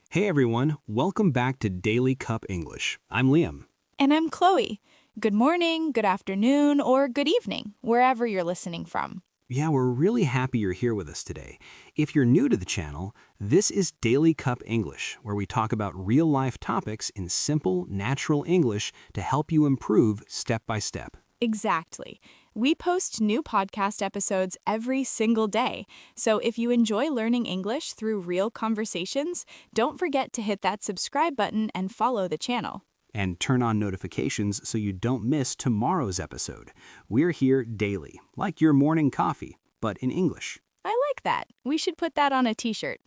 Hey everyone, welcome back to Daily Cup English. I'm Liam. And I'm Chloe. Good morning, good afternoon, or good evening, wherever you're listening from. Yeah, we're really happy you're here with us today. If you're new to the channel, this is Daily Cup English, where we talk about real-life topics in simple, natural English to help you improve step by step. Exactly. We post new podcast episodes every single day. So if you enjoy learning English through real conversations, don't forget to hit that subscribe button and follow the channel. And turn on notifications so you don't miss tomorrow's episode. We're here daily, like your morning coffee, but in English. I like that. We should put that on a t-shirt.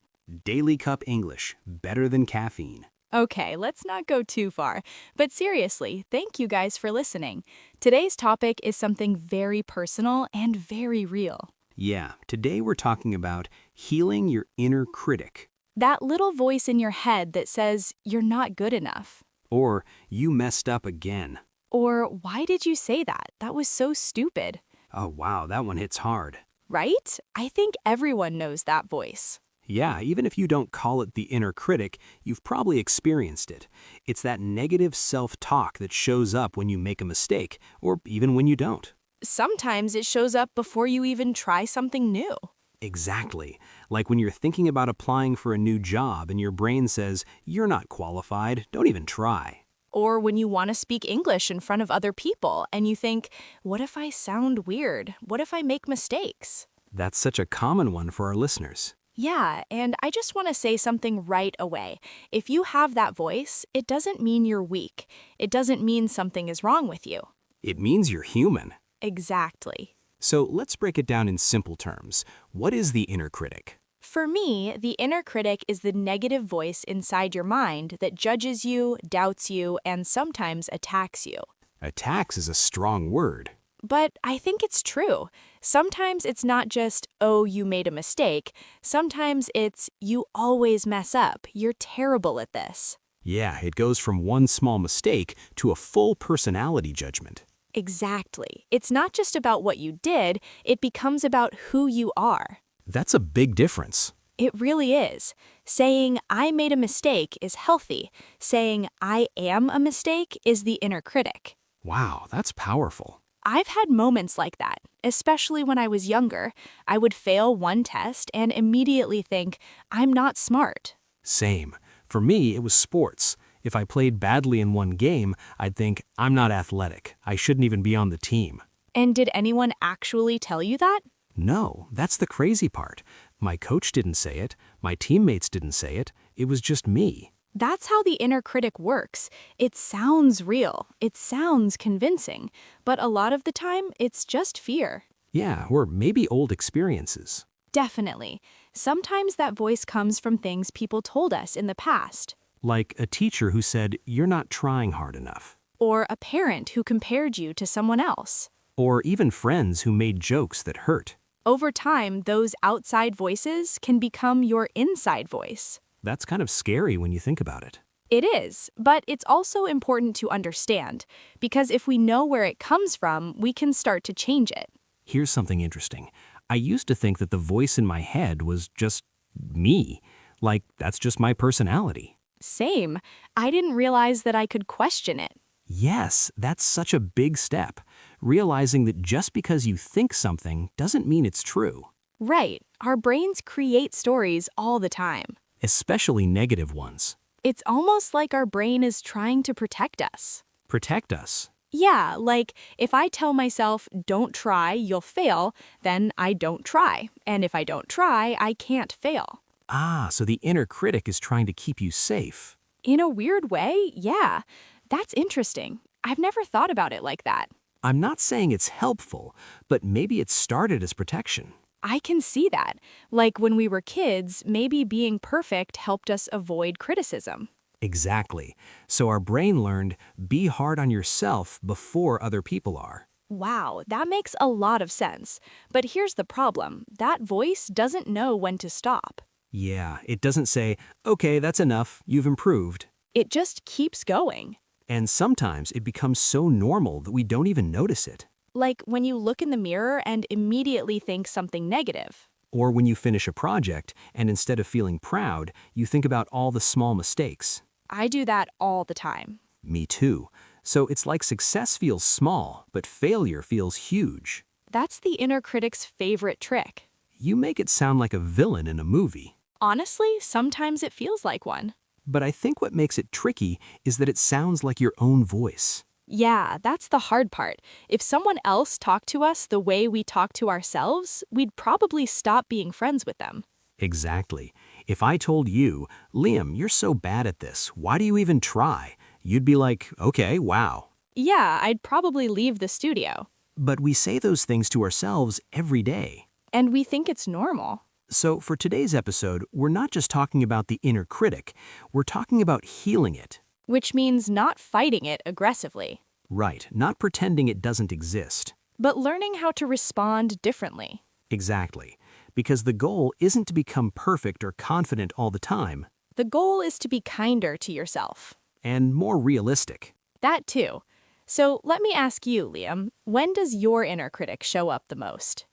Daily Cup English, better than caffeine. Okay, let's not go too far. But seriously, thank you guys for listening. Today's topic is something very personal and very real. Yeah, today we're talking about healing your inner critic, That little voice in your head that says, you're not good enough. or you messed up again. Or, why did you say that? That was so stupid. Oh wow, that one hits hard. Right? I think everyone knows that voice. Yeah, even if you don't call it the inner critic, you've probably experienced it. It's that negative self-talk that shows up when you make a mistake, or even when you don't. Sometimes it shows up before you even try something new. Exactly. Like when you're thinking about applying for a new job and your brain says, "You're not qualified, don't even try." Or when you want to speak English in front of other people and you think, what if I sound weird? What if I make mistakes? That's such a common one for our listeners. Yeah, and I just want to say something right away. If you have that voice, it doesn't mean you're weak. It doesn't mean something is wrong with you. It means you're human. Exactly. So let's break it down in simple terms. What is the inner critic? For me, the inner critic is the negative voice inside your mind that judges you, doubts you, and sometimes attacks you. Attacks is a strong word. But I think it's true. Sometimes it's not just, oh, you made a mistake. Sometimes it's, you always mess up. You're terrible at this. Yeah, it goes from one small mistake to a full personality judgment. Exactly. It's not just about what you did, it becomes about who you are. That's a big difference. It really is. Saying, I made a mistake is healthy. Saying, I am a mistake is the inner critic. Wow, that's powerful. I've had moments like that, especially when I was younger. I would fail one test and immediately think, I'm not smart. Same. For me, it was sports. If I played badly in one game, I'd think, I'm not athletic. I shouldn't even be on the team. And did anyone actually tell you that? No, that's the crazy part. My coach didn't say it. My teammates didn't say it. It was just me. That's how the inner critic works. It sounds real. It sounds convincing. But a lot of the time, it's just fear. Yeah, or maybe old experiences. Definitely. Sometimes that voice comes from things people told us in the past. Like a teacher who said, you're not trying hard enough. Or a parent who compared you to someone else. Or even friends who made jokes that hurt. Over time, those outside voices can become your inside voice. That's kind of scary when you think about it. It is, but it's also important to understand, because if we know where it comes from, we can start to change it. Here's something interesting. I used to think that the voice in my head was just me. Like, that's just my personality. Same. I didn't realize that I could question it. Yes, that's such a big step. Realizing that just because you think something doesn't mean it's true. Right. Our brains create stories all the time. Especially negative ones. It's almost like our brain is trying to protect us. Protect us. Yeah, like if I tell myself, don't try, you'll fail, then I don't try. And if I don't try, I can't fail. Ah, so the inner critic is trying to keep you safe. In a weird way, yeah. That's interesting. I've never thought about it like that. I'm not saying it's helpful, but maybe it started as protection. I can see that. Like when we were kids, maybe being perfect helped us avoid criticism. Exactly. So our brain learned, be hard on yourself before other people are. Wow, that makes a lot of sense. But here's the problem. That voice doesn't know when to stop. Yeah, it doesn't say, okay, that's enough, you've improved. It just keeps going. And sometimes it becomes so normal that we don't even notice it. Like when you look in the mirror and immediately think something negative. Or when you finish a project and instead of feeling proud, you think about all the small mistakes. I do that all the time. Me too. So it's like success feels small, but failure feels huge. That's the inner critic's favorite trick. You make it sound like a villain in a movie. Honestly, sometimes it feels like one. But I think what makes it tricky is that it sounds like your own voice. Yeah, that's the hard part. If someone else talked to us the way we talk to ourselves, we'd probably stop being friends with them. Exactly. If I told you, Liam, you're so bad at this, why do you even try? You'd be like, okay, wow. Yeah, I'd probably leave the studio. But we say those things to ourselves every day. And we think it's normal. So for today's episode, we're not just talking about the inner critic, we're talking about healing it. Which means not fighting it aggressively, Right, not pretending it doesn't exist. but learning how to respond differently. Exactly. Because the goal isn't to become perfect or confident all the time, The goal is to be kinder to yourself. and more realistic. That too. So let me ask you, Liam, when does your inner critic show up the most?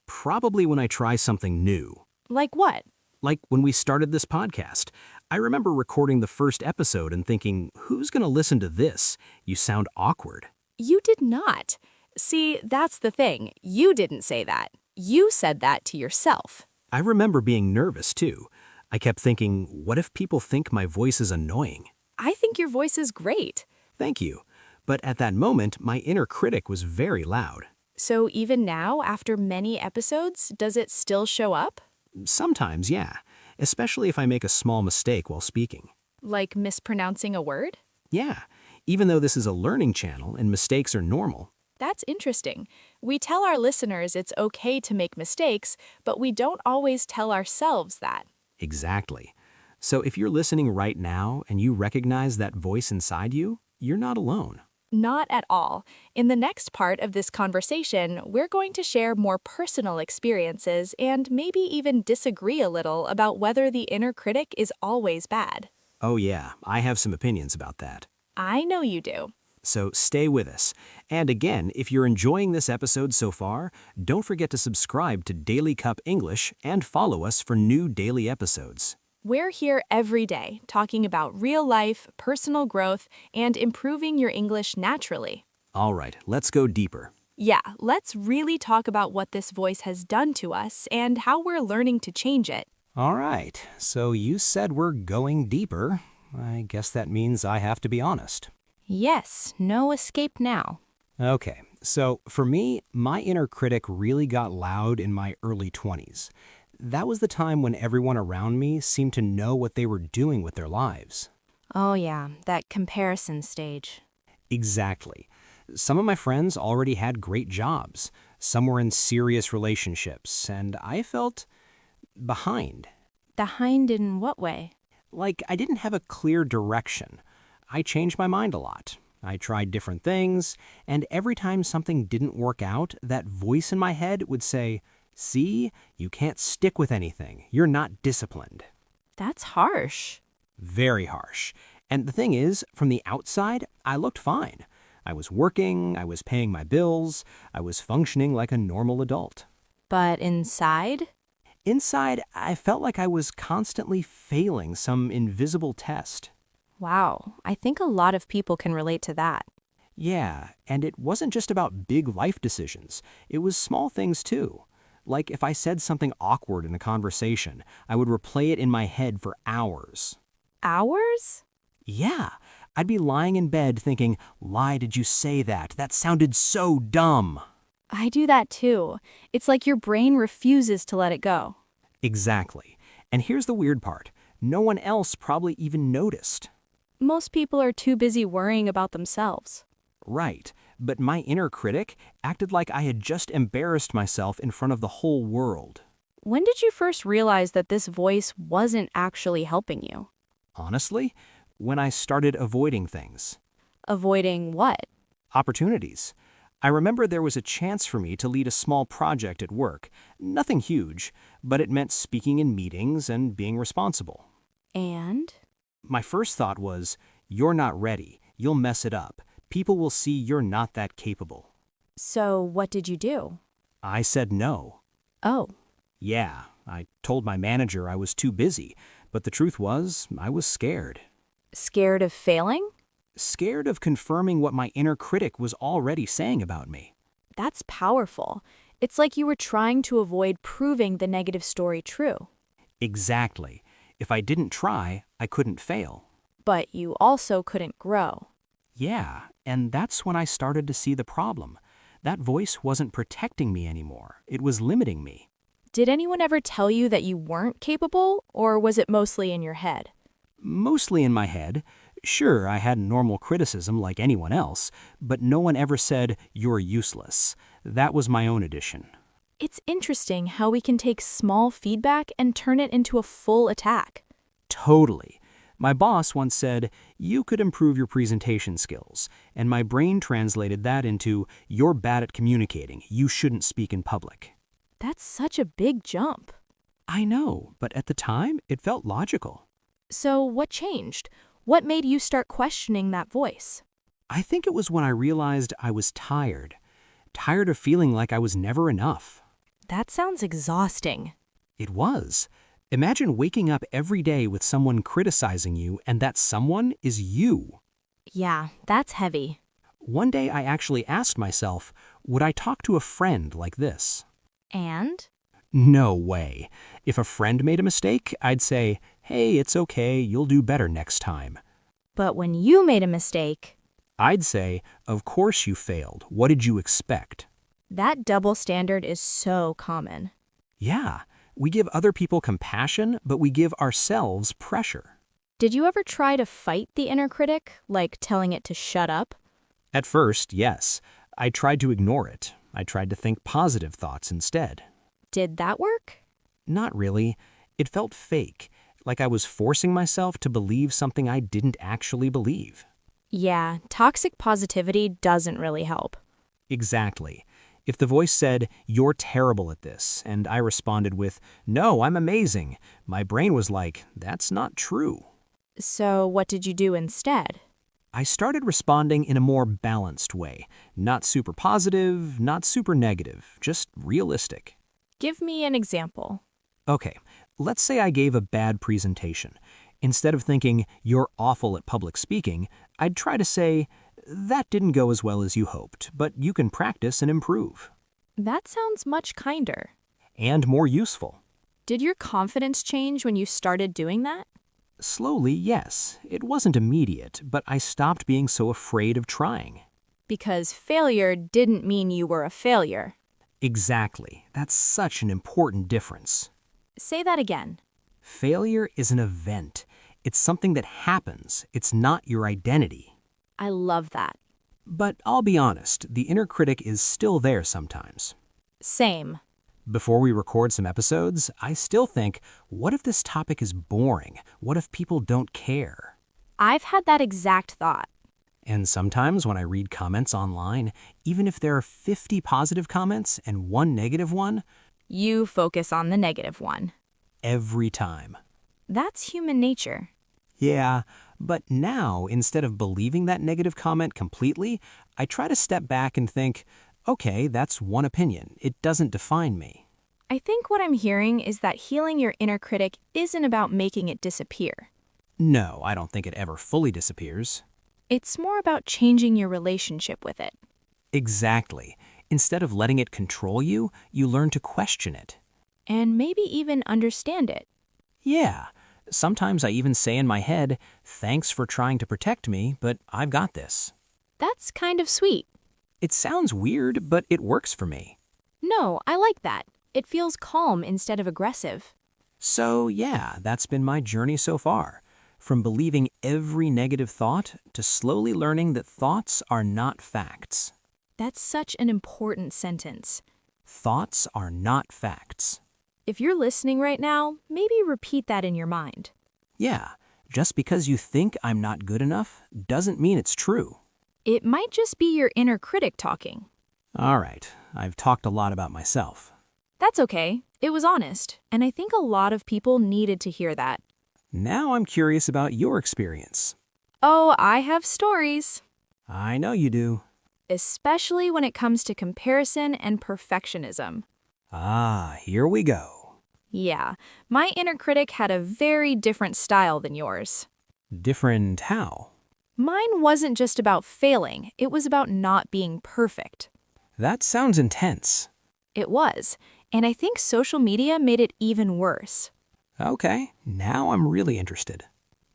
Probably when I try something new. Like what? Like when we started this podcast, I remember recording the first episode and thinking, who's going to listen to this? You sound awkward. You did not. See, that's the thing. You didn't say that. You said that to yourself. I remember being nervous too. I kept thinking, what if people think my voice is annoying? I think your voice is great. Thank you. But at that moment, my inner critic was very loud. So even now, after many episodes, does it still show up? Sometimes, yeah, especially if I make a small mistake while speaking. Like mispronouncing a word? Yeah, even though this is a learning channel and mistakes are normal. That's interesting. We tell our listeners it's okay to make mistakes, but we don't always tell ourselves that. Exactly. So if you're listening right now and you recognize that voice inside you, you're not alone. Not at all. In the next part of this conversation, we're going to share more personal experiences and maybe even disagree a little about whether the inner critic is always bad. Oh yeah, I have some opinions about that. I know you do. So stay with us. And again, if you're enjoying this episode so far, don't forget to subscribe to Daily Cup English and follow us for new daily episodes. We're here every day talking about real life, personal growth, and improving your English naturally. All right, let's go deeper. Yeah, let's really talk about what this voice has done to us and how we're learning to change it. All right, so you said we're going deeper. I guess that means I have to be honest. Yes, no escape now. Okay, so for me, my inner critic really got loud in my early 20s. That was the time when everyone around me seemed to know what they were doing with their lives. Oh yeah, that comparison stage. Exactly. Some of my friends already had great jobs. Some were in serious relationships, and I felt behind. Behind in what way? Like I didn't have a clear direction. I changed my mind a lot. I tried different things, and every time something didn't work out, that voice in my head would say, "See, you can't stick with anything. You're not disciplined." That's harsh. Very harsh. And the thing is, from the outside, I looked fine. I was working, I was paying my bills, I was functioning like a normal adult. But inside? Inside, I felt like I was constantly failing some invisible test. Wow, I think a lot of people can relate to that. Yeah, and it wasn't just about big life decisions. It was small things too. Like if I said something awkward in a conversation, I would replay it in my head for hours. Hours? Yeah, I'd be lying in bed thinking, why did you say that? That sounded so dumb. I do that too. It's like your brain refuses to let it go. Exactly. And here's the weird part. No one else probably even noticed. Most people are too busy worrying about themselves. Right, but my inner critic acted like I had just embarrassed myself in front of the whole world. When did you first realize that this voice wasn't actually helping you? Honestly, when I started avoiding things. Avoiding what? Opportunities. I remember there was a chance for me to lead a small project at work. Nothing huge, but it meant speaking in meetings and being responsible. And? My first thought was, you're not ready. You'll mess it up. People will see you're not that capable. So what did you do? I said no. Oh. Yeah, I told my manager I was too busy, but the truth was, I was scared. Scared of failing? Scared of confirming what my inner critic was already saying about me. That's powerful. It's like you were trying to avoid proving the negative story true. Exactly. If I didn't try, I couldn't fail. But you also couldn't grow. Yeah, and that's when I started to see the problem. That voice wasn't protecting me anymore. It was limiting me. Did anyone ever tell you that you weren't capable, or was it mostly in your head? Mostly in my head. Sure, I had normal criticism like anyone else, but no one ever said, "You're useless." That was my own addition. It's interesting how we can take small feedback and turn it into a full attack. Totally. My boss once said, "You could improve your presentation skills," and my brain translated that into, "You're bad at communicating. You shouldn't speak in public." That's such a big jump. I know, but at the time, it felt logical. So, what changed? What made you start questioning that voice? I think it was when I realized I was tired. Tired of feeling like I was never enough. That sounds exhausting. It was. Imagine waking up every day with someone criticizing you, and that someone is you. Yeah, that's heavy. One day I actually asked myself, would I talk to a friend like this? And? No way. If a friend made a mistake, I'd say, "Hey, it's okay, you'll do better next time." But when you made a mistake, I'd say, "Of course you failed. What did you expect?" that double standard is so common. Yeah, we give other people compassion, but we give ourselves pressure. Did you ever try to fight the inner critic, like telling it to shut up? At first, yes. I tried to ignore it. I tried to think positive thoughts instead. Did that work? Not really. It felt fake, like I was forcing myself to believe something I didn't actually believe. Yeah, toxic positivity doesn't really help. Exactly. If the voice said, "You're terrible at this," and I responded with, "No, I'm amazing," my brain was like, "That's not true." So, what did you do instead? I started responding in a more balanced way. Not super positive, not super negative, just realistic. Give me an example. Okay, let's say I gave a bad presentation. Instead of thinking, "You're awful at public speaking," I'd try to say, "That didn't go as well as you hoped, but you can practice and improve." That sounds much kinder. And more useful. Did your confidence change when you started doing that? Slowly, yes. It wasn't immediate, but I stopped being so afraid of trying. Because failure didn't mean you were a failure. Exactly. That's such an important difference. Say that again. Failure is an event. It's something that happens. It's not your identity. I love that. But I'll be honest, the inner critic is still there sometimes. Same. Before we record some episodes, I still think, what if this topic is boring? What if people don't care? I've had that exact thought. And sometimes when I read comments online, even if there are 50 positive comments and one negative one, You focus on the negative one. every time. That's human nature. Yeah, but now, instead of believing that negative comment completely, I try to step back and think, okay, that's one opinion. It doesn't define me. I think what I'm hearing is that healing your inner critic isn't about making it disappear. No, I don't think it ever fully disappears. It's more about changing your relationship with it. Exactly. Instead of letting it control you, you learn to question it. And maybe even understand it. Yeah, sometimes I even say in my head, "Thanks for trying to protect me, but I've got this." That's kind of sweet. It sounds weird, but it works for me. No, I like that. It feels calm instead of aggressive. So yeah, that's been my journey so far. From believing every negative thought to slowly learning that thoughts are not facts. That's such an important sentence. Thoughts are not facts. If you're listening right now, maybe repeat that in your mind. Yeah, just because you think I'm not good enough doesn't mean it's true. It might just be your inner critic talking. All right, I've talked a lot about myself. That's okay. It was honest, and I think a lot of people needed to hear that. Now I'm curious about your experience. Oh, I have stories. I know you do. Especially when it comes to comparison and perfectionism. Ah, here we go. Yeah, my inner critic had a very different style than yours. Different how? Mine wasn't just about failing, it was about not being perfect. That sounds intense. It was, and I think social media made it even worse. Okay, now I'm really interested.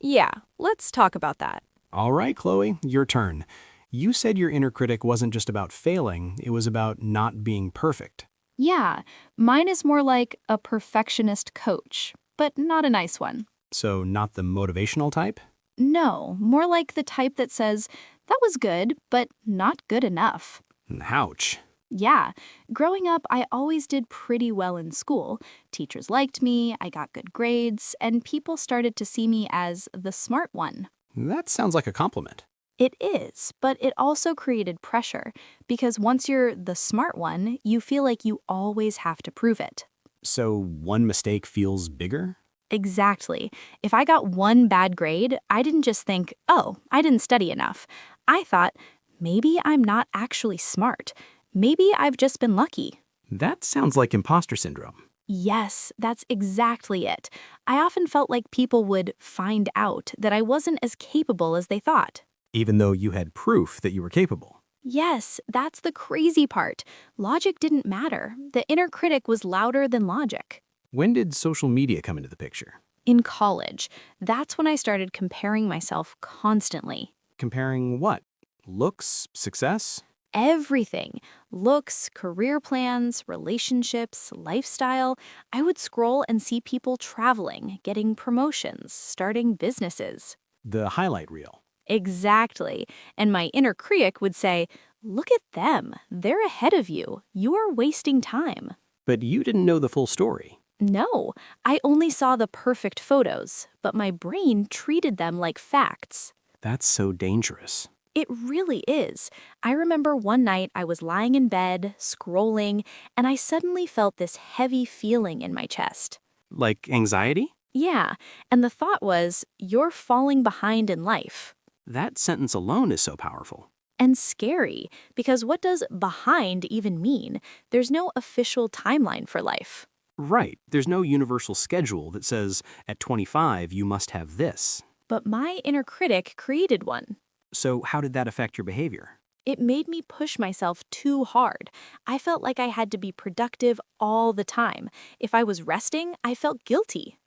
Yeah, let's talk about that. All right, Chloe, your turn. You said your inner critic wasn't just about failing, it was about not being perfect. Yeah, mine is more like a perfectionist coach, but not a nice one. So, not the motivational type? No, more like the type that says, that was good, but not good enough. Ouch. Yeah, growing up, I always did pretty well in school. Teachers liked me, I got good grades, and people started to see me as the smart one. That sounds like a compliment. It is, but it also created pressure, because once you're the smart one, you feel like you always have to prove it. So, one mistake feels bigger? Exactly. If I got one bad grade, I didn't just think, oh, I didn't study enough. I thought, maybe I'm not actually smart. Maybe I've just been lucky. That sounds like imposter syndrome. Yes, that's exactly it. I often felt like people would find out that I wasn't as capable as they thought. Even though you had proof that you were capable. Yes, that's the crazy part. Logic didn't matter. The inner critic was louder than logic. When did social media come into the picture? In college, that's when I started comparing myself constantly. Comparing what? Looks? Success? Everything: looks, career plans, relationships, lifestyle. I would scroll and see people traveling, getting promotions, starting businesses. The highlight reel. Exactly. And my inner critic would say, look at them. They're ahead of you. You're wasting time. But you didn't know the full story. No, I only saw the perfect photos, but my brain treated them like facts. That's so dangerous. It really is. I remember one night I was lying in bed, scrolling, and I suddenly felt this heavy feeling in my chest. Like anxiety? Yeah, and the thought was, you're falling behind in life. That sentence alone is so powerful. And scary, because what does behind even mean? There's no official timeline for life. Right. There's no universal schedule that says at 25 you must have this. But my inner critic created one. So how did that affect your behavior? It made me push myself too hard. I felt like I had to be productive all the time. If I was resting, I felt guilty.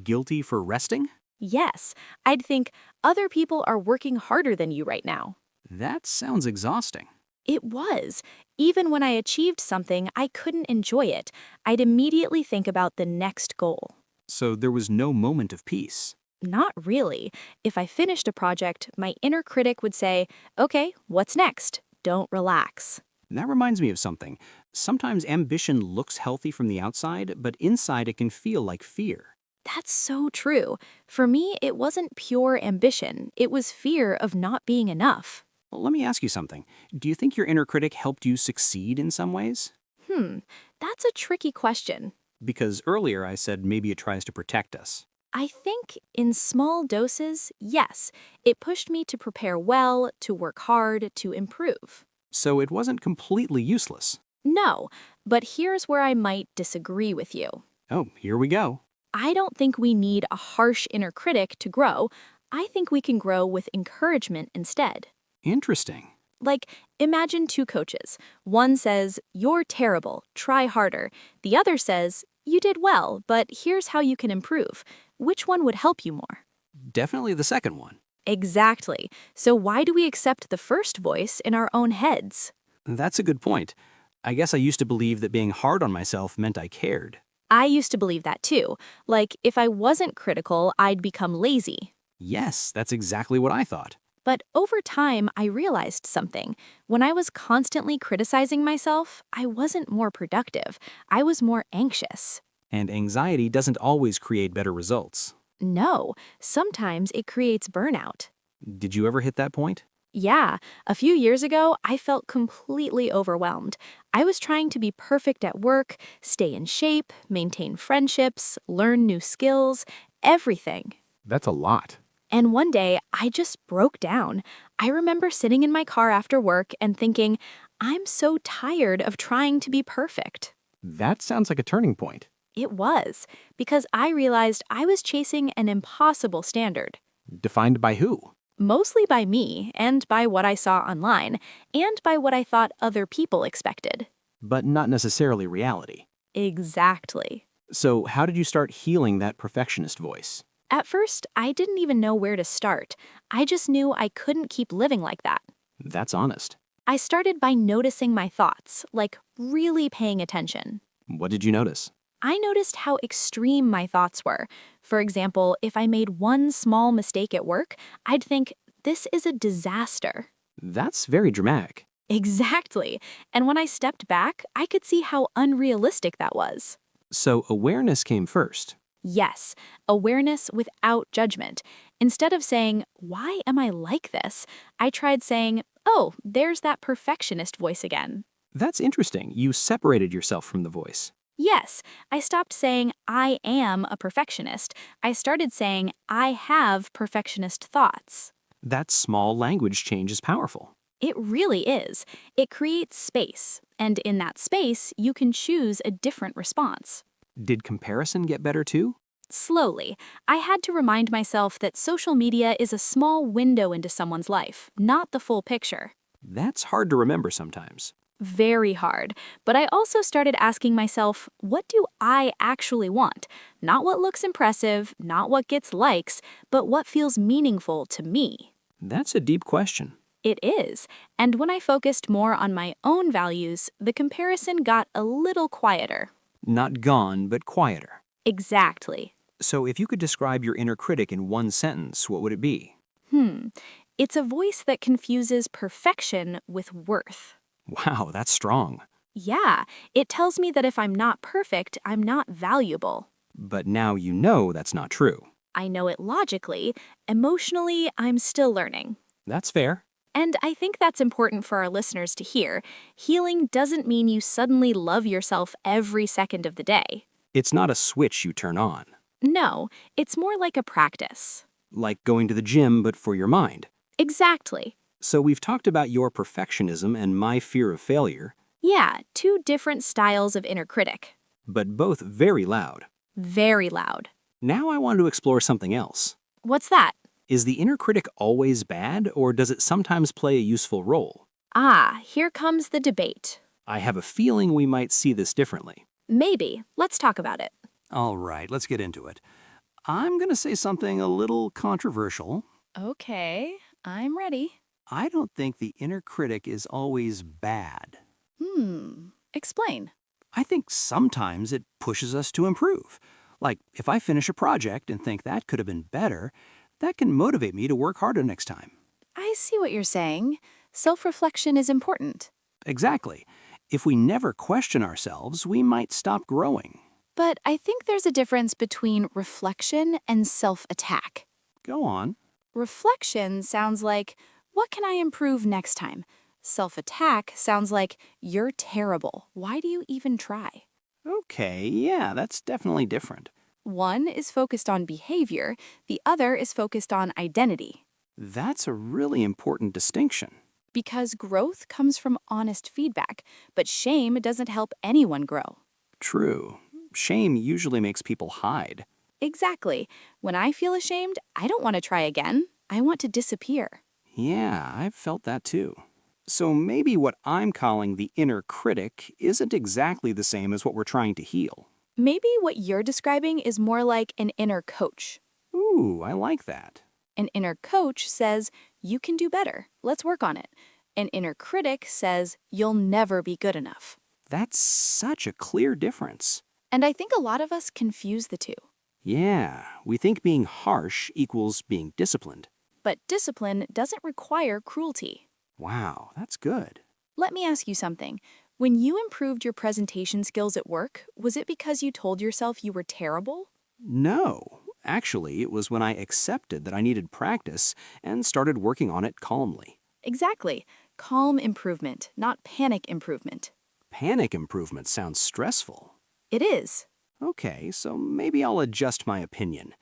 Guilty for resting? Yes, I'd think other people are working harder than you right now. That sounds exhausting. It was. Even when I achieved something, I couldn't enjoy it. I'd immediately think about the next goal. So there was no moment of peace. Not really. If I finished a project, my inner critic would say, okay, what's next? Don't relax. That reminds me of something. Sometimes ambition looks healthy from the outside, but inside it can feel like fear. That's so true. For me, it wasn't pure ambition. It was fear of not being enough. Well, let me ask you something. Do you think your inner critic helped you succeed in some ways? That's a tricky question. Because earlier I said maybe it tries to protect us. I think in small doses, yes, it pushed me to prepare well, to work hard, to improve. So it wasn't completely useless. No, but here's where I might disagree with you. Oh, here we go. I don't think we need a harsh inner critic to grow. I think we can grow with encouragement instead. Interesting. Like, imagine two coaches. One says, you're terrible, try harder. The other says, you did well, but here's how you can improve. Which one would help you more? Definitely the second one. Exactly. So why do we accept the first voice in our own heads? That's a good point. I guess I used to believe that being hard on myself meant I cared. I used to believe that too. Like, if I wasn't critical, I'd become lazy. Yes, that's exactly what I thought. But over time, I realized something. When I was constantly criticizing myself, I wasn't more productive. I was more anxious. And anxiety doesn't always create better results. No, sometimes it creates burnout. Did you ever hit that point? Yeah, a few years ago, I felt completely overwhelmed. I was trying to be perfect at work, stay in shape, maintain friendships, learn new skills, everything. That's a lot. And one day, I just broke down. I remember sitting in my car after work and thinking, I'm so tired of trying to be perfect. That sounds like a turning point. It was, because I realized I was chasing an impossible standard. Defined by who? Mostly by me, and by what I saw online, and by what I thought other people expected. But not necessarily reality. Exactly. So how did you start healing that perfectionist voice? At first, I didn't even know where to start. I just knew I couldn't keep living like that. That's honest. I started by noticing my thoughts, like really paying attention. What did you notice? I noticed how extreme my thoughts were. For example, if I made one small mistake at work, I'd think, this is a disaster. That's very dramatic. Exactly. And when I stepped back, I could see how unrealistic that was. So awareness came first. Yes, awareness without judgment. Instead of saying, why am I like this? I tried saying, oh, there's that perfectionist voice again. That's interesting. You separated yourself from the voice. Yes, I stopped saying, I am a perfectionist. I started saying, I have perfectionist thoughts. That small language change is powerful. It really is. It creates space, and in that space, you can choose a different response. Did comparison get better too? Slowly, I had to remind myself that social media is a small window into someone's life, not the full picture. That's hard to remember sometimes. Very hard, but I also started asking myself, what do I actually want? Not what looks impressive, not what gets likes, but what feels meaningful to me. That's a deep question. It is, and when I focused more on my own values, the comparison got a little quieter. Not gone, but quieter. Exactly. So if you could describe your inner critic in one sentence, what would it be? It's a voice that confuses perfection with worth. Wow, that's strong. Yeah, it tells me that if I'm not perfect, I'm not valuable. But now you know that's not true. I know it logically. Emotionally, I'm still learning. That's fair. And I think that's important for our listeners to hear. Healing doesn't mean you suddenly love yourself every second of the day. It's not a switch you turn on. No, it's more like a practice. Like going to the gym, but for your mind. Exactly. So we've talked about your perfectionism and my fear of failure, Yeah, two different styles of inner critic. but both very loud. Very loud. Now I want to explore something else. What's that? Is the inner critic always bad, or does it sometimes play a useful role? Ah, here comes the debate. I have a feeling we might see this differently. Maybe. Let's talk about it. All right, let's get into it. I'm going to say something a little controversial. Okay, I'm ready. I don't think the inner critic is always bad. Explain. I think sometimes it pushes us to improve. Like, if I finish a project and think that could have been better, that can motivate me to work harder next time. I see what you're saying. Self-reflection is important. Exactly. If we never question ourselves, we might stop growing. But I think there's a difference between reflection and self-attack. Go on. Reflection sounds like, what can I improve next time? Self-attack sounds like, you're terrible. Why do you even try? Okay, yeah, that's definitely different. One is focused on behavior, the other is focused on identity. That's a really important distinction. Because growth comes from honest feedback, but shame doesn't help anyone grow. True. Shame usually makes people hide. Exactly. When I feel ashamed, I don't want to try again. I want to disappear. Yeah, I've felt that too. So maybe what I'm calling the inner critic isn't exactly the same as what we're trying to heal. Maybe what you're describing is more like an inner coach. Ooh, I like that. An inner coach says, you can do better. Let's work on it. An inner critic says, you'll never be good enough. That's such a clear difference. And I think a lot of us confuse the two. Yeah, we think being harsh equals being disciplined. But discipline doesn't require cruelty. Wow, that's good. Let me ask you something. When you improved your presentation skills at work, was it because you told yourself you were terrible? No, actually, it was when I accepted that I needed practice and started working on it calmly. Exactly. Calm improvement, not panic improvement. Panic improvement sounds stressful. It is. Okay, so maybe I'll adjust my opinion.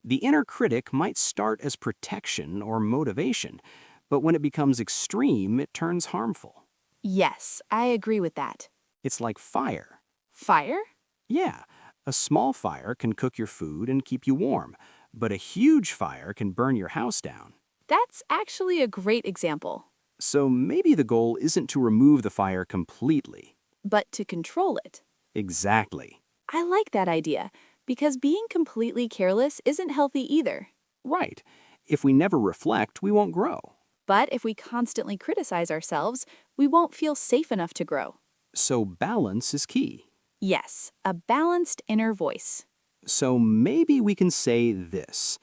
The inner critic might start as protection or motivation, but when it becomes extreme, it turns harmful. Yes, I agree with that. It's like fire. Fire? Yeah, A small fire can cook your food and keep you warm, but a huge fire can burn your house down. That's actually a great example. So maybe the goal isn't to remove the fire completely. But to control it. Exactly. I like that idea, because being completely careless isn't healthy either. Right. If we never reflect, we won't grow. But if we constantly criticize ourselves, we won't feel safe enough to grow. So balance is key. Yes, a balanced inner voice. So maybe we can say this.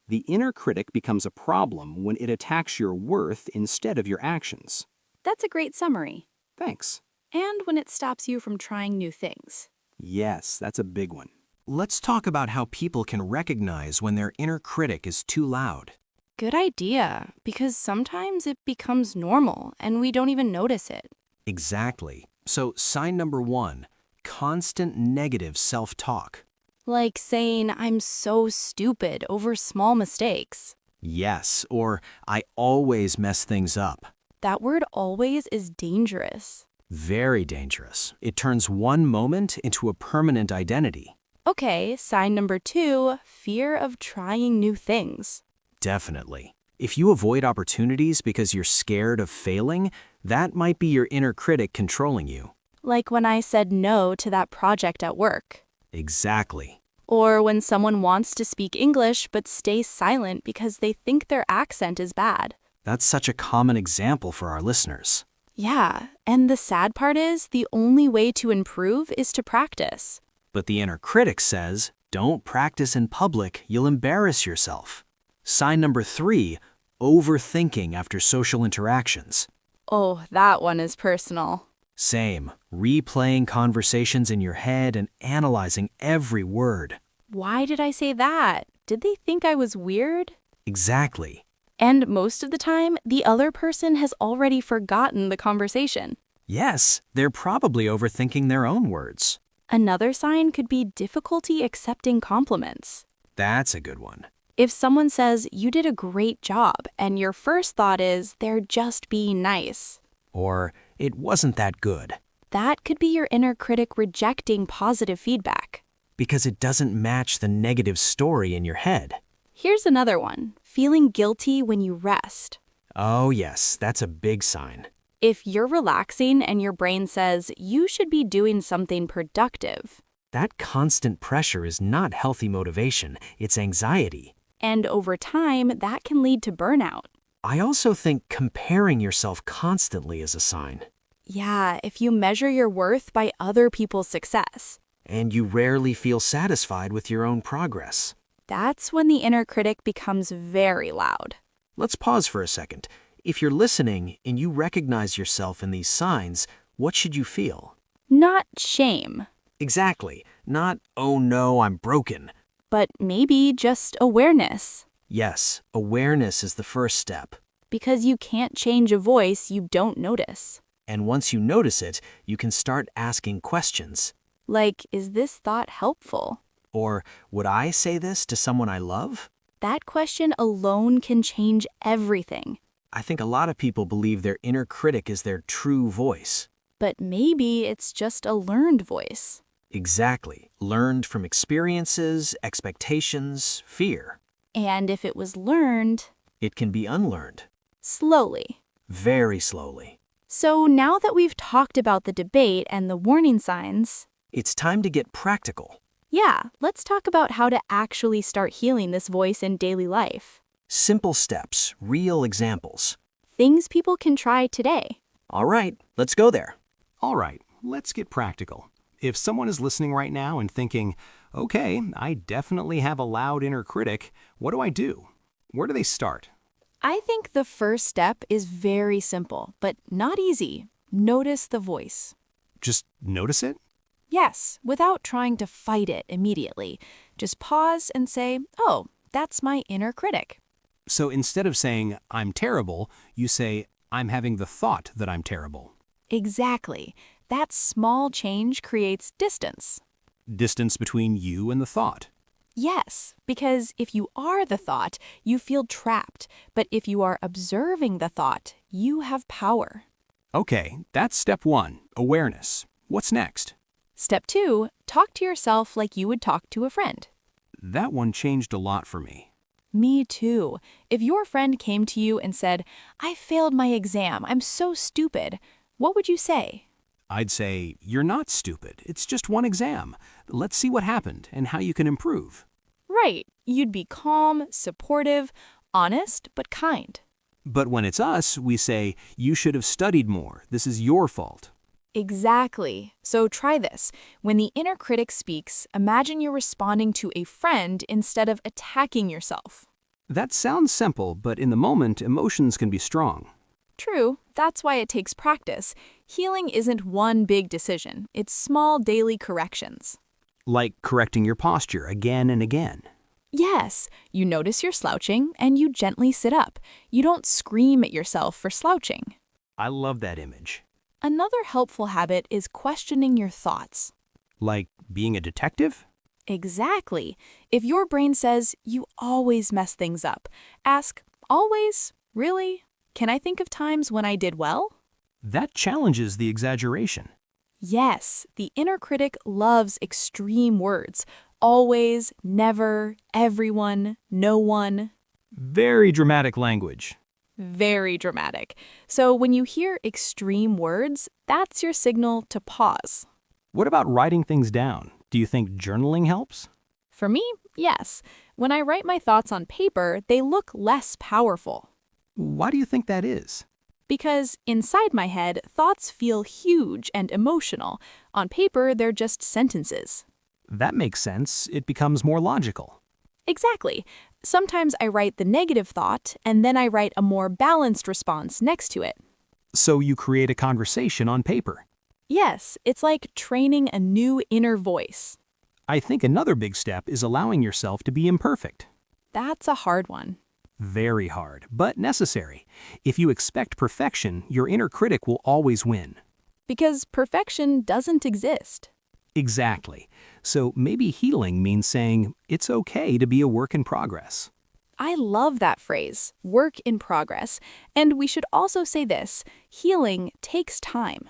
The inner critic becomes a problem when it attacks your worth instead of your actions. That's a great summary. Thanks. And when it stops you from trying new things. Yes, that's a big one. Let's talk about how people can recognize when their inner critic is too loud. Good idea, because sometimes it becomes normal and we don't even notice it. Exactly. So, sign number 1, constant negative self-talk. Like saying, I'm so stupid over small mistakes. Yes, or I always mess things up. That word always is dangerous. Very dangerous. It turns one moment into a permanent identity. Okay, sign number 2, fear of trying new things. Definitely. If you avoid opportunities because you're scared of failing, that might be your inner critic controlling you. Like when I said no to that project at work. Exactly. Or when someone wants to speak English but stays silent because they think their accent is bad. That's such a common example for our listeners. Yeah, and the sad part is the only way to improve is to practice. But the inner critic says, don't practice in public, you'll embarrass yourself. Sign number 3, overthinking after social interactions. Oh, that one is personal. Same, replaying conversations in your head and analyzing every word. Why did I say that? Did they think I was weird? Exactly. And most of the time, the other person has already forgotten the conversation. Yes, they're probably overthinking their own words. Another sign could be difficulty accepting compliments. That's a good one. If someone says, you did a great job, and your first thought is, they're just being nice. Or, it wasn't that good. That could be your inner critic rejecting positive feedback. Because it doesn't match the negative story in your head. Here's another one, feeling guilty when you rest. Oh yes, that's a big sign. If you're relaxing and your brain says, you should be doing something productive. That constant pressure is not healthy motivation, it's anxiety. And over time, that can lead to burnout. I also think comparing yourself constantly is a sign. Yeah, if you measure your worth by other people's success. And you rarely feel satisfied with your own progress. That's when the inner critic becomes very loud. Let's pause for a second. If you're listening and you recognize yourself in these signs, what should you feel? Not shame, Exactly. Not, oh no, I'm broken. but maybe just awareness. Yes, awareness is the first step. Because you can't change a voice you don't notice. And once you notice it, you can start asking questions. Like, is this thought helpful? Or, would I say this to someone I love? That question alone can change everything. I think a lot of people believe their inner critic is their true voice. But maybe it's just a learned voice. Exactly. Learned from experiences, expectations, fear. And if it was learned, It can be unlearned. slowly. Very slowly. So now that we've talked about the debate and the warning signs, It's time to get practical. yeah, let's talk about how to actually start healing this voice in daily life. Simple steps, real examples. Things people can try today. All right, let's go there. All right, let's get practical. If someone is listening right now and thinking, okay, I definitely have a loud inner critic, what do I do? Where do they start? I think the first step is very simple, but not easy. Notice the voice. Just notice it? Yes, without trying to fight it immediately. Just pause and say, oh, that's my inner critic. So instead of saying, I'm terrible, you say, I'm having the thought that I'm terrible. Exactly. That small change creates distance. Distance between you and the thought. Yes, because if you are the thought, you feel trapped. But if you are observing the thought, you have power. Okay, that's step 1, awareness. What's next? Step 2, talk to yourself like you would talk to a friend. That one changed a lot for me. Me too. If your friend came to you and said, "I failed my exam, I'm so stupid," what would you say? I'd say, "You're not stupid. It's just one exam. Let's see what happened and how you can improve." Right. You'd be calm, supportive, honest, but kind. But when it's us, we say, "You should have studied more. This is your fault." Exactly. So try this. When the inner critic speaks, imagine you're responding to a friend instead of attacking yourself. That sounds simple, but in the moment, emotions can be strong. True, that's why it takes practice. Healing isn't one big decision, it's small daily corrections. Like correcting your posture again and again. Yes, you notice you're slouching and you gently sit up. You don't scream at yourself for slouching. I love that image. Another helpful habit is questioning your thoughts. Like being a detective? Exactly. If your brain says you always mess things up, ask, always? Really? Can I think of times when I did well? That challenges the exaggeration. Yes, the inner critic loves extreme words. Always, never, everyone, no one. Very dramatic language. Very dramatic. So when you hear extreme words, that's your signal to pause. What about writing things down? Do you think journaling helps? For me, yes. When I write my thoughts on paper, they look less powerful. Why do you think that is? Because inside my head, thoughts feel huge and emotional. On paper, they're just sentences. That makes sense. It becomes more logical. Exactly. Sometimes I write the negative thought, and then I write a more balanced response next to it. So you create a conversation on paper. Yes, it's like training a new inner voice. I think another big step is allowing yourself to be imperfect. That's a hard one. Very hard, but necessary. If you expect perfection, your inner critic will always win. Because perfection doesn't exist. Exactly. So maybe healing means saying, it's okay to be a work in progress. I love that phrase, work in progress. And we should also say this, healing takes time.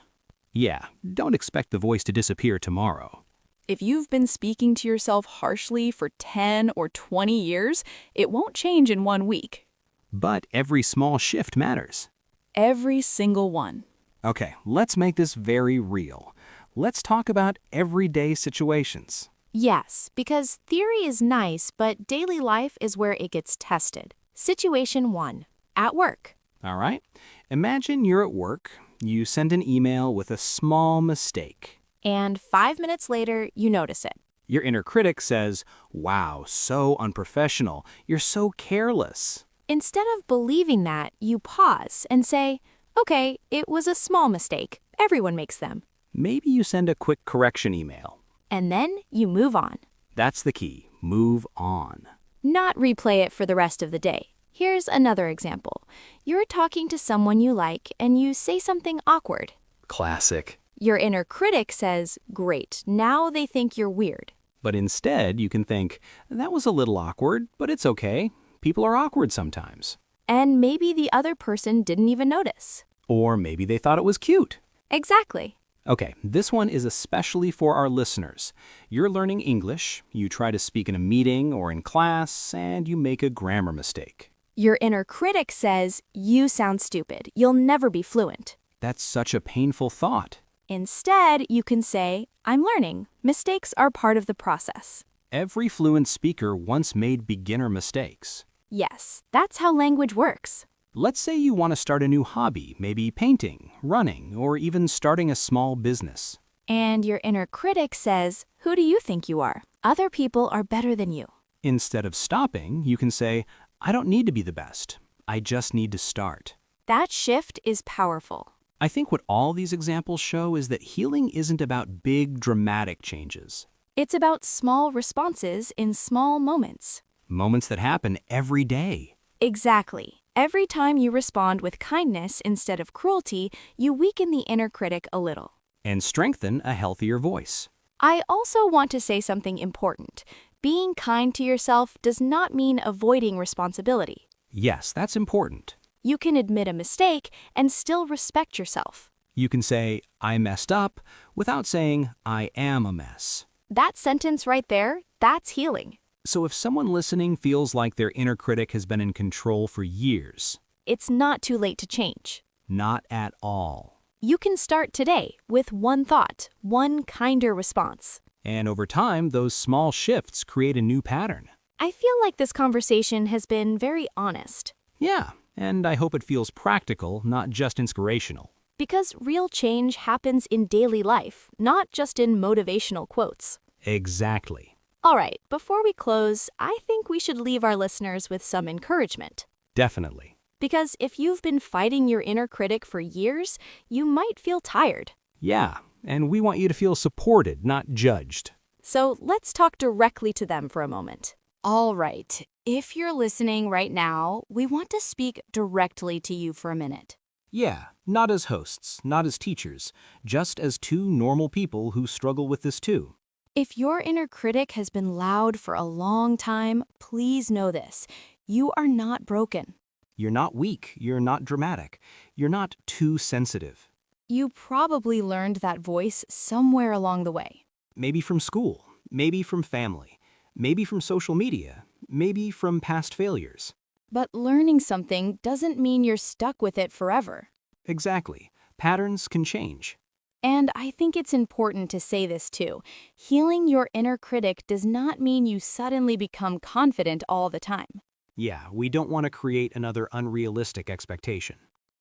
Yeah, don't expect the voice to disappear tomorrow. If you've been speaking to yourself harshly for 10 or 20 years, it won't change in 1 week. But every small shift matters. Every single one. Okay, let's make this very real. Let's talk about everyday situations. Yes, because theory is nice, but daily life is where it gets tested. Situation 1. At work. All right? Imagine you're at work. You send an email with a small mistake. And 5 minutes later, you notice it. Your inner critic says, "Wow, so unprofessional. You're so careless." Instead of believing that, you pause and say, okay, it was a small mistake. Everyone makes them. Maybe you send a quick correction email. And then you move on. That's the key. Move on. Not replay it for the rest of the day. Here's another example. You're talking to someone you like and you say something awkward. Classic. Your inner critic says, great, now they think you're weird. But instead, you can think, that was a little awkward, but it's okay. People are awkward sometimes. And maybe the other person didn't even notice. Or maybe they thought it was cute. Exactly. Okay, this one is especially for our listeners. You're learning English, you try to speak in a meeting or in class, and you make a grammar mistake. Your inner critic says, you sound stupid. You'll never be fluent. That's such a painful thought. Instead, you can say, I'm learning. Mistakes are part of the process. Every fluent speaker once made beginner mistakes. Yes, that's how language works. Let's say you want to start a new hobby, maybe painting, running, or even starting a small business. And your inner critic says, who do you think you are? Other people are better than you. Instead of stopping, you can say, I don't need to be the best. I just need to start. That shift is powerful. I think what all these examples show is that healing isn't about big, dramatic changes. It's about small responses in small moments. Moments that happen every day. Exactly. Every time you respond with kindness instead of cruelty, you weaken the inner critic a little. And strengthen a healthier voice. I also want to say something important. Being kind to yourself does not mean avoiding responsibility. Yes, that's important. You can admit a mistake and still respect yourself. You can say, I messed up, without saying, I am a mess. That sentence right there, that's healing. So if someone listening feels like their inner critic has been in control for years, It's not too late to change. not at all. You can start today with one thought, one kinder response. And over time, those small shifts create a new pattern. I feel like this conversation has been very honest. Yeah, and I hope it feels practical, not just inspirational. Because real change happens in daily life, not just in motivational quotes. Exactly. All right, before we close, I think we should leave our listeners with some encouragement. Definitely. Because if you've been fighting your inner critic for years, you might feel tired. Yeah, and we want you to feel supported, not judged. So let's talk directly to them for a moment. All right, if you're listening right now, we want to speak directly to you for a minute. Yeah, not as hosts, not as teachers, just as two normal people who struggle with this too. If your inner critic has been loud for a long time, please know this. You are not broken. You're not weak, you're not dramatic, you're not too sensitive. You probably learned that voice somewhere along the way. Maybe from school, maybe from family, maybe from social media, maybe from past failures. But learning something doesn't mean you're stuck with it forever. Exactly. Patterns can change. And I think it's important to say this too. Healing your inner critic does not mean you suddenly become confident all the time. Yeah, we don't want to create another unrealistic expectation.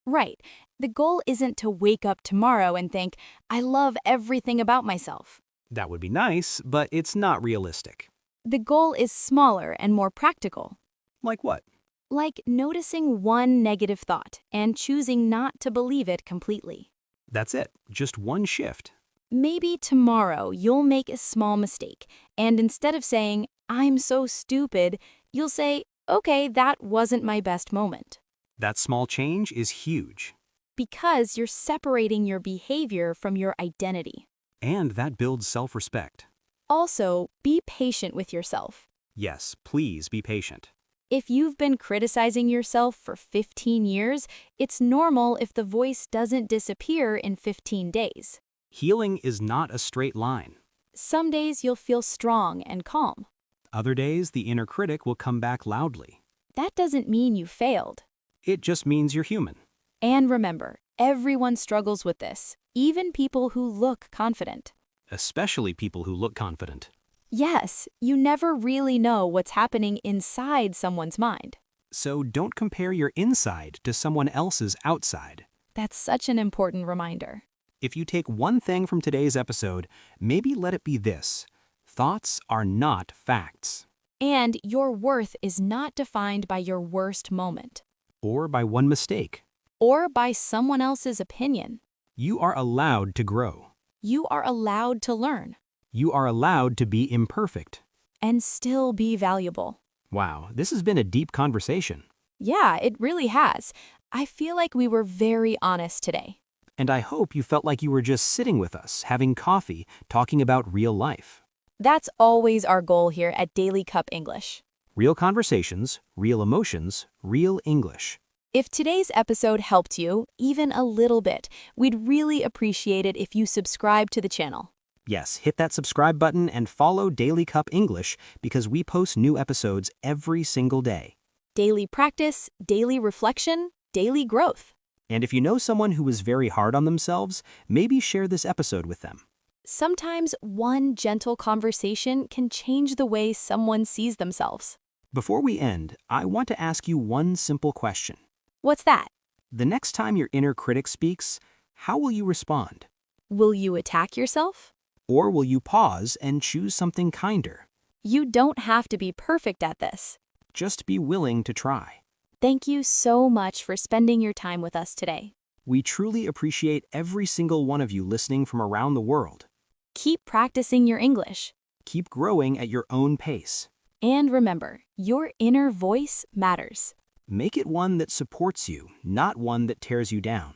Right. The goal isn't to wake up tomorrow and think, I love everything about myself. That would be nice, but it's not realistic. The goal is smaller and more practical. Like what? Like noticing one negative thought and choosing not to believe it completely. That's it. Just one shift. Maybe tomorrow you'll make a small mistake, and instead of saying, I'm so stupid, you'll say, okay, that wasn't my best moment. That small change is huge. Because you're separating your behavior from your identity. And that builds self-respect. Also, be patient with yourself. Yes, please be patient. If you've been criticizing yourself for 15 years, it's normal if the voice doesn't disappear in 15 days. Healing is not a straight line. Some days you'll feel strong and calm. Other days, the inner critic will come back loudly. That doesn't mean you failed. It just means you're human. And remember, everyone struggles with this, even people who look confident. Especially people who look confident. Yes, you never really know what's happening inside someone's mind. So don't compare your inside to someone else's outside. That's such an important reminder. If you take one thing from today's episode, maybe let it be this. Thoughts are not facts. And your worth is not defined by your worst moment. Or by one mistake. Or by someone else's opinion. You are allowed to grow. You are allowed to learn. You are allowed to be imperfect. And still be valuable. Wow, this has been a deep conversation. Yeah, it really has. I feel like we were very honest today. And I hope you felt like you were just sitting with us, having coffee, talking about real life. That's always our goal here at Daily Cup English. Real conversations, real emotions, real English. If today's episode helped you, even a little bit, we'd really appreciate it if you subscribe to the channel. Yes, hit that subscribe button and follow Daily Cup English because we post new episodes every single day. Daily practice, daily reflection, daily growth. And if you know someone who is very hard on themselves, maybe share this episode with them. Sometimes one gentle conversation can change the way someone sees themselves. Before we end, I want to ask you one simple question. What's that? The next time your inner critic speaks, how will you respond? Will you attack yourself? Or will you pause and choose something kinder? You don't have to be perfect at this. Just be willing to try. Thank you so much for spending your time with us today. We truly appreciate every single one of you listening from around the world. Keep practicing your English. Keep growing at your own pace. And remember, your inner voice matters. Make it one that supports you, not one that tears you down.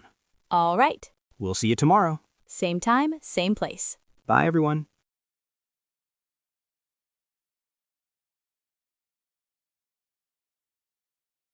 All right. We'll see you tomorrow. Same time, same place. Bye, everyone.